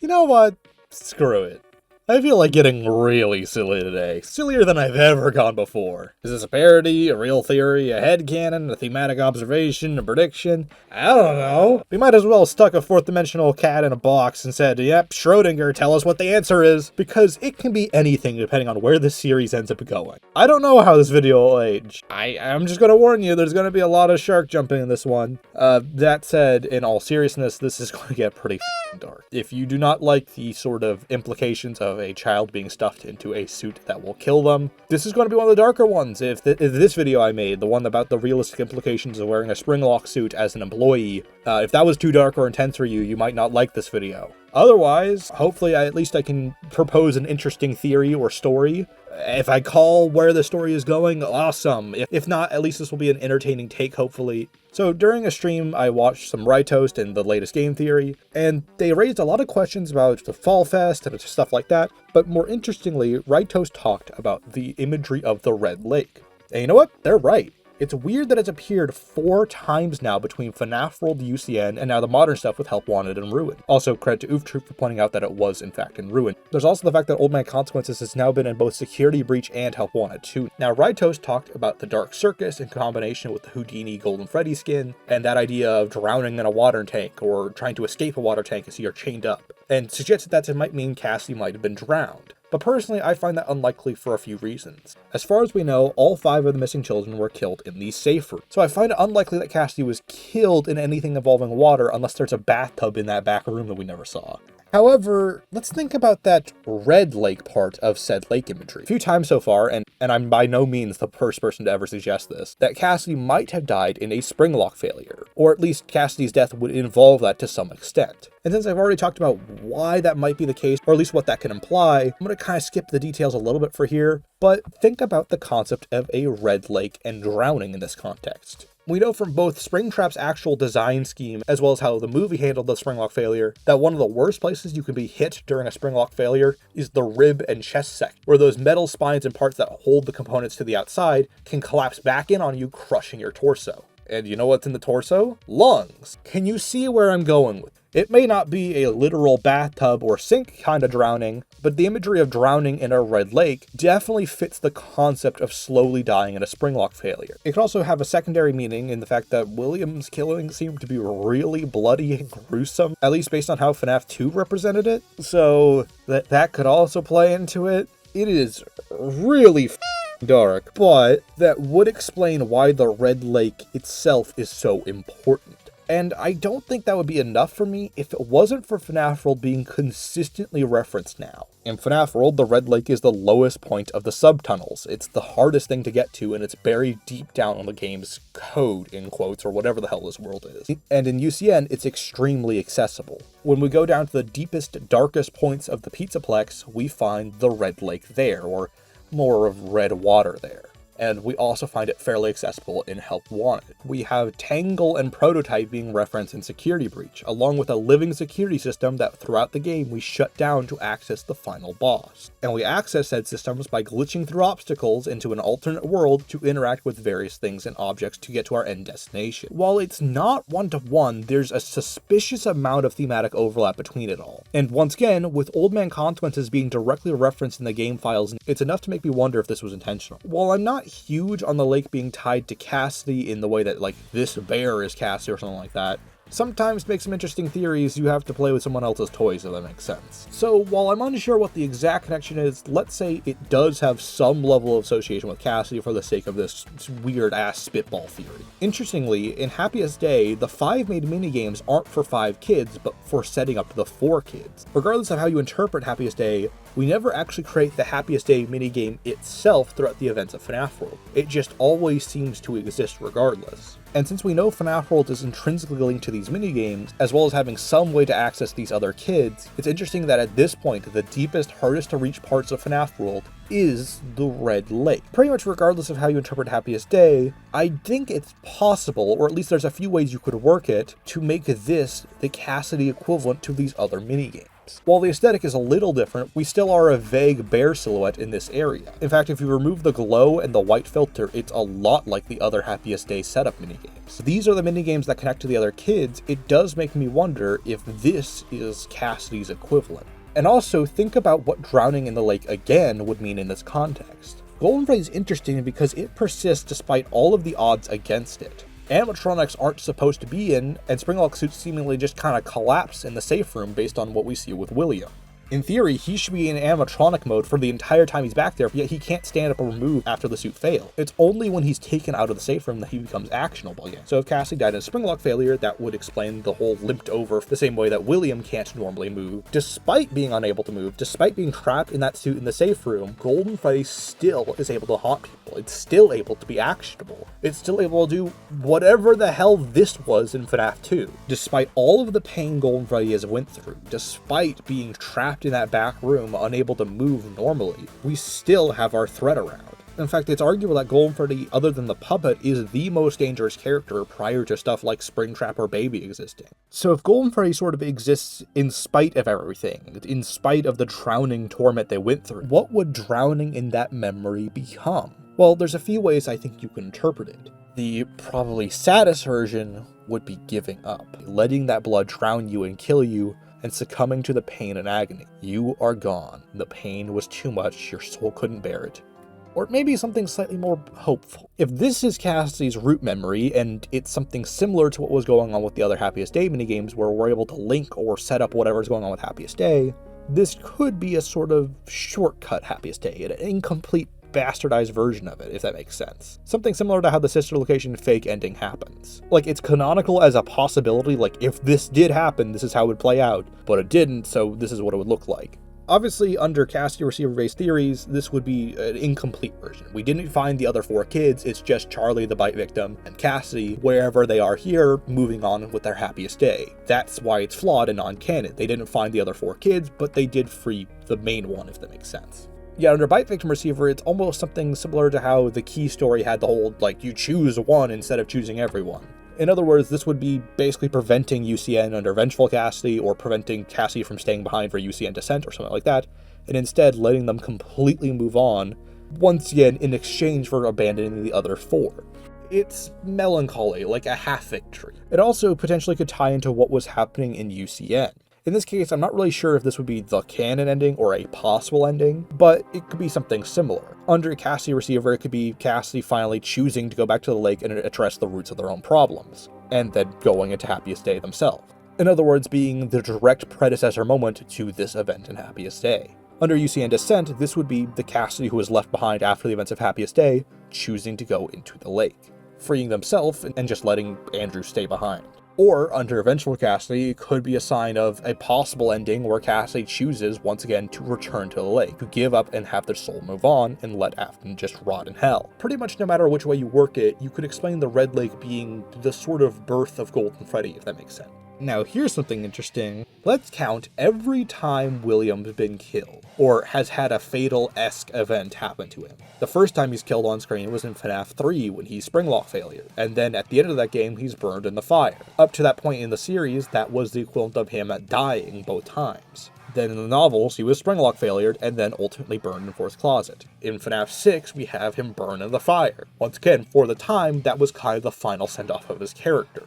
You know what? Screw it. I feel like getting really silly today. Sillier than I've ever gone before. Is this a parody, a real theory, a headcanon, a thematic observation, a prediction? I don't know. We might as well have stuck a fourth-dimensional cat in a box and said, yep, Schrodinger, tell us what the answer is. Because it can be anything depending on where the series ends up going. I don't know how this video will age. I'm just gonna warn you, there's gonna be a lot of shark jumping in this one. That said, in all seriousness, this is going to get pretty dark. If you do not like the sort of implications of a child being stuffed into a suit that will kill them, this is going to be one of the darker ones. If this video I made, the one about the realistic implications of wearing a springlock suit as an employee, if that was too dark or intense for you, you might not like this video. Otherwise, hopefully at least I can propose an interesting theory or story. If I call where the story is going, awesome. If not, at least this will be an entertaining take, hopefully. So during a stream, I watched some Rytoast and the latest game theory, and they raised a lot of questions about the Fall Fest and stuff like that. But more interestingly, Rytoast talked about the imagery of the Red Lake. And you know what? They're right. It's weird that it's appeared 4 times now between FNaF World UCN and now the modern stuff with Help Wanted and Ruin. Also, credit to OofTroop for pointing out that it was in fact in Ruin. There's also the fact that Old Man Consequences has now been in both Security Breach and Help Wanted too. Now, Rytoast talked about the Dark Circus in combination with the Houdini Golden Freddy skin, and that idea of drowning in a water tank or trying to escape a water tank as you're chained up, and suggested that it might mean Cassie might have been drowned. But personally, I find that unlikely for a few reasons. As far as we know, all 5 of the missing children were killed in the safe room. So I find it unlikely that Cassidy was killed in anything involving water unless there's a bathtub in that back room that we never saw. However, let's think about that Red Lake part of said lake imagery. A few times so far, and I'm by no means the first person to ever suggest this, that Cassidy might have died in a springlock failure, or at least Cassidy's death would involve that to some extent. And since I've already talked about why that might be the case, or at least what that can imply, I'm going to kind of skip the details a little bit for here, but think about the concept of a red lake and drowning in this context. We know from both Springtrap's actual design scheme, as well as how the movie handled the springlock failure, that one of the worst places you can be hit during a springlock failure is the rib and chest section, where those metal spines and parts that hold the components to the outside can collapse back in on you, crushing your torso. And you know what's in the torso? Lungs. Can you see where I'm going with it? It may not be a literal bathtub or sink kind of drowning, but the imagery of drowning in a red lake definitely fits the concept of slowly dying in a springlock failure. It could also have a secondary meaning in the fact that William's killing seemed to be really bloody and gruesome, at least based on how FNaF 2 represented it, so that could also play into it. It is really dark, but that would explain why the Red Lake itself is so important. And I don't think that would be enough for me if it wasn't for FNaF World being consistently referenced now. In FNaF World, the Red Lake is the lowest point of the subtunnels. It's the hardest thing to get to, and it's buried deep down on the game's code, in quotes, or whatever the hell this world is. And in UCN, it's extremely accessible. When we go down to the deepest, darkest points of the Pizzaplex, we find the Red Lake there, or more of red water there. And we also find it fairly accessible in Help Wanted. We have Tangle and Prototype being referenced in Security Breach, along with a living security system that throughout the game we shut down to access the final boss. And we access said systems by glitching through obstacles into an alternate world to interact with various things and objects to get to our end destination. While it's not one-to-one, there's a suspicious amount of thematic overlap between it all. And once again, with Old Man Consequences being directly referenced in the game files, it's enough to make me wonder if this was intentional. While I'm not huge on the lake being tied to Cassidy in the way that, like, this bear is Cassidy or something like that, sometimes to make some interesting theories, you have to play with someone else's toys, if that makes sense. So while I'm unsure what the exact connection is, let's say it does have some level of association with Cassidy for the sake of this weird-ass spitball theory. Interestingly, in Happiest Day, the 5 made minigames aren't for 5 kids, but for setting up the 4 kids. Regardless of how you interpret Happiest Day, we never actually create the Happiest Day minigame itself throughout the events of FNaF World. It just always seems to exist regardless. And since we know FNaF World is intrinsically linked to these minigames, as well as having some way to access these other kids, it's interesting that at this point, the deepest, hardest to reach parts of FNaF World is the Red Lake. Pretty much regardless of how you interpret Happiest Day, I think it's possible, or at least there's a few ways you could work it, to make this the Cassidy equivalent to these other minigames. shapes. While the aesthetic is a little different, we still are a vague bear silhouette in this area. In fact, if you remove the glow and the white filter, it's a lot like the other Happiest Day setup minigames. These are the minigames that connect to the other kids. It does make me wonder if this is Cassidy's equivalent. And also, think about what drowning in the lake again would mean in this context. Golden Freddy is interesting because it persists despite all of the odds against it. Animatronics aren't supposed to be in, and Springlock suits seemingly just kind of collapse in the safe room based on what we see with William. In theory, he should be in animatronic mode for the entire time he's back there, but yet he can't stand up or move after the suit failed. It's only when he's taken out of the safe room that he becomes actionable again. So if Cassidy died in a Springlock failure, that would explain the whole limped over the same way that William can't normally move. Despite being unable to move, despite being trapped in that suit in the safe room, Golden Freddy still is able to haunt people. It's still able to be actionable. It's still able to do whatever the hell this was in FNaF 2. Despite all of the pain Golden Freddy has went through, despite being trapped in that back room, unable to move normally, we still have our threat around. In fact, it's arguable that Golden Freddy, other than the puppet, is the most dangerous character prior to stuff like Springtrap or Baby existing. So if Golden Freddy sort of exists in spite of everything, in spite of the drowning torment they went through, what would drowning in that memory become? Well, there's a few ways I think you can interpret it. The probably saddest version would be giving up, letting that blood drown you and kill you, and succumbing to the pain and agony. You are gone. The pain was too much, your soul couldn't bear it. Or maybe something slightly more hopeful. If this is Cassidy's root memory, and it's something similar to what was going on with the other Happiest Day minigames, where we're able to link or set up whatever's going on with Happiest Day, this could be a sort of shortcut Happiest Day, an incomplete bastardized version of it, if that makes sense. Something similar to how the sister location fake ending happens. Like, it's canonical as a possibility, like, if this did happen, this is how it would play out, but it didn't, so this is what it would look like. Obviously, under Cassidy receiver-based theories, this would be an incomplete version. We didn't find the other 4 kids, it's just Charlie, the bite victim, and Cassidy, wherever they are here, moving on with their Happiest Day. That's why it's flawed and non-canon. They didn't find the other 4 kids, but they did free the main one, if that makes sense. Yeah, under Bite Victim Receiver, it's almost something similar to how the Key story had the whole, like, you choose one instead of choosing everyone. In other words, this would be basically preventing UCN under Vengeful Cassidy, or preventing Cassidy from staying behind for UCN Descent or something like that, and instead letting them completely move on, once again in exchange for abandoning the other 4. It's melancholy, like a half victory. It also potentially could tie into what was happening in UCN. In this case, I'm not really sure if this would be the canon ending or a possible ending, but it could be something similar. Under Cassidy Receiver, it could be Cassidy finally choosing to go back to the lake and address the roots of their own problems, and then going into Happiest Day themselves. In other words, being the direct predecessor moment to this event in Happiest Day. Under UCN Descent, this would be the Cassidy who was left behind after the events of Happiest Day, choosing to go into the lake, freeing themselves and just letting Andrew stay behind. Or, under Vengeful Cassidy, it could be a sign of a possible ending where Cassidy chooses, once again, to return to the lake, to give up and have their soul move on, and let Afton just rot in hell. Pretty much no matter which way you work it, you could explain the Red Lake being the sort of birth of Golden Freddy, if that makes sense. Now, here's something interesting. Let's count every time William's been killed, or has had a fatal-esque event happen to him. The first time he's killed on screen was in FNaF 3 when he's Springlock failure, and then at the end of that game, he's burned in the fire. Up to that point in the series, that was the equivalent of him dying both times. Then in the novels, he was Springlock failured, and then ultimately burned in Fourth Closet. In FNaF 6, we have him burn in the fire. Once again, for the time, that was kind of the final send-off of his character.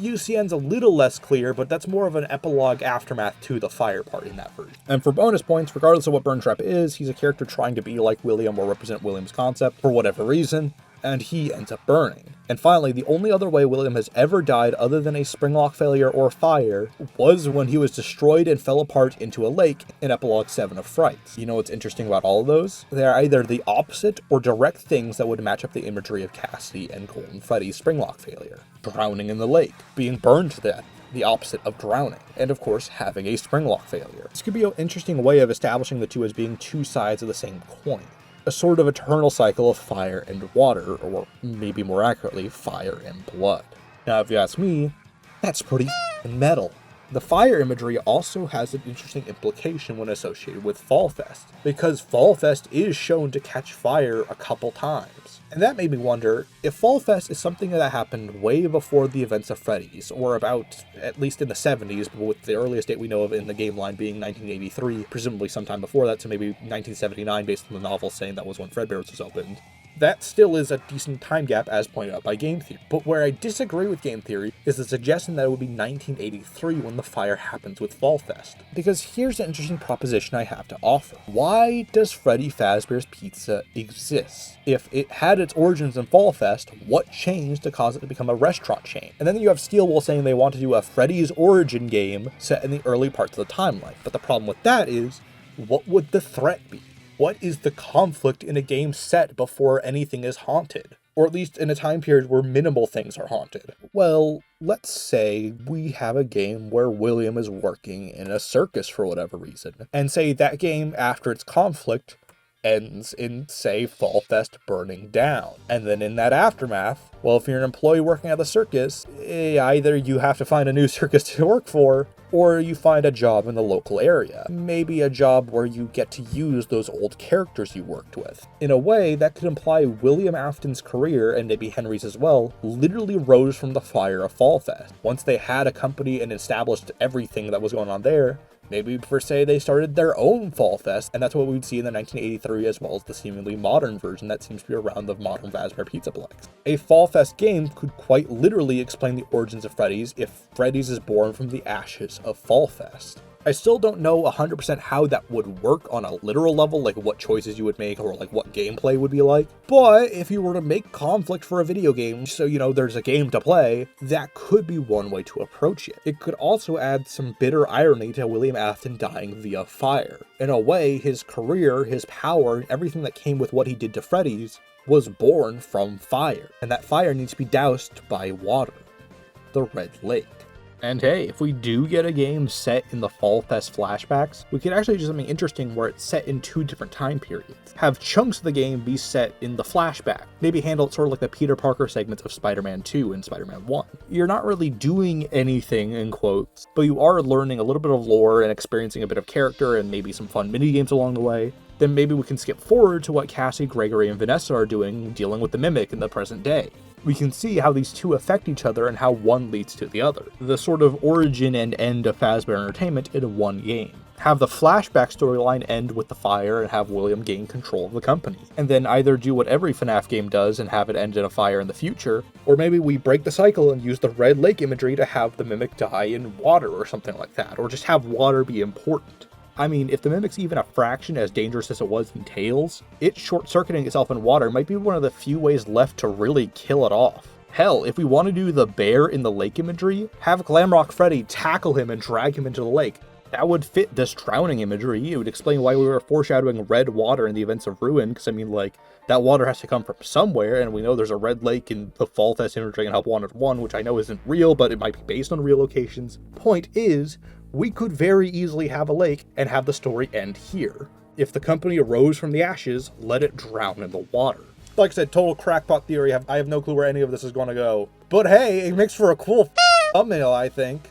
UCN's a little less clear, but that's more of an epilogue aftermath to the fire part in that version. And for bonus points, regardless of what Burn Trap is, he's a character trying to be like William or represent William's concept for whatever reason, and he ends up burning. And finally, the only other way William has ever died other than a Springlock failure or fire was when he was destroyed and fell apart into a lake in Epilogue 7 of Frights. You know what's interesting about all of those? They are either the opposite or direct things that would match up the imagery of Cassidy and Golden Freddy's Springlock failure. Drowning in the lake, being burned to death, the opposite of drowning, and of course having a Springlock failure. This could be an interesting way of establishing the two as being two sides of the same coin. A sort of eternal cycle of fire and water, or maybe more accurately, fire and blood. Now if you ask me, that's pretty metal. The fire imagery also has an interesting implication when associated with Fall Fest, because Fall Fest is shown to catch fire a couple times. And that made me wonder if Fall Fest is something that happened way before the events of Freddy's, or about at least in the 70s, but with the earliest date we know of in the game line being 1983, presumably sometime before that, so maybe 1979 based on the novel saying that was when Fredbear's was opened. That still is a decent time gap as pointed out by game theory. But where I disagree with game theory is the suggestion that it would be 1983 when the fire happens with Fall Fest. Because here's an interesting proposition I have to offer. Why does Freddy Fazbear's Pizza exist? If it had its origins in Fall Fest, what changed to cause it to become a restaurant chain? And then you have Steelwool saying they want to do a Freddy's origin game set in the early parts of the timeline. But the problem with that is, what would the threat be? What is the conflict in a game set before anything is haunted? Or at least in a time period where minimal things are haunted? Well, let's say we have a game where William is working in a circus for whatever reason, and say that game, after its conflict, ends in, say, Fall Fest burning down. And then in that aftermath, well, if you're an employee working at the circus, either you have to find a new circus to work for, or you find a job in the local area. Maybe a job where you get to use those old characters you worked with. In a way, that could imply William Afton's career, and maybe Henry's as well, literally rose from the fire of Fall Fest. Once they had a company and established everything that was going on there, maybe per se they started their own Fall Fest, and that's what we'd see in the 1983 as well as the seemingly modern version that seems to be around the modern Fazbear Pizzaplex. A Fall Fest game could quite literally explain the origins of Freddy's if Freddy's is born from the ashes of Fall Fest. I still don't know 100% how that would work on a literal level, like what choices you would make or like what gameplay would be like. But if you were to make conflict for a video game, so there's a game to play, that could be one way to approach it. It could also add some bitter irony to William Afton dying via fire. In a way, his career, his power, and everything that came with what he did to Freddy's was born from fire. And that fire needs to be doused by water. The Red Lake. And hey, if we do get a game set in the Fall Fest flashbacks, we could actually do something interesting where it's set in 2 different time periods. Have chunks of the game be set in the flashback. Maybe handle it sort of like the Peter Parker segments of Spider-Man 2 and Spider-Man 1. You're not really doing anything, in quotes, but you are learning a little bit of lore and experiencing a bit of character and maybe some fun minigames along the way. Then maybe we can skip forward to what Cassie, Gregory, and Vanessa are doing, dealing with the Mimic in the present day. We can see how these two affect each other and how one leads to the other. The sort of origin and end of Fazbear Entertainment in one game. Have the flashback storyline end with the fire and have William gain control of the company. And then either do what every FNaF game does and have it end in a fire in the future, or maybe we break the cycle and use the Red Lake imagery to have the Mimic die in water or something like that, or just have water be important. I mean, if the Mimic's even a fraction as dangerous as it was in Tales, it short-circuiting itself in water might be one of the few ways left to really kill it off. Hell, if we want to do the bear in the lake imagery, have Glamrock Freddy tackle him and drag him into the lake. That would fit this drowning imagery. It would explain why we were foreshadowing red water in the events of Ruin, because I mean, like, that water has to come from somewhere, and we know there's a red lake in the Fall Fest imagery in Help Wanted 1, which I know isn't real, but it might be based on real locations. Point is, we could very easily have a lake and have the story end here. If the company arose from the ashes, let it drown in the water. Like I said, total crackpot theory. I have no clue where any of this is going to go. But hey, it makes for a cool thumbnail, I think.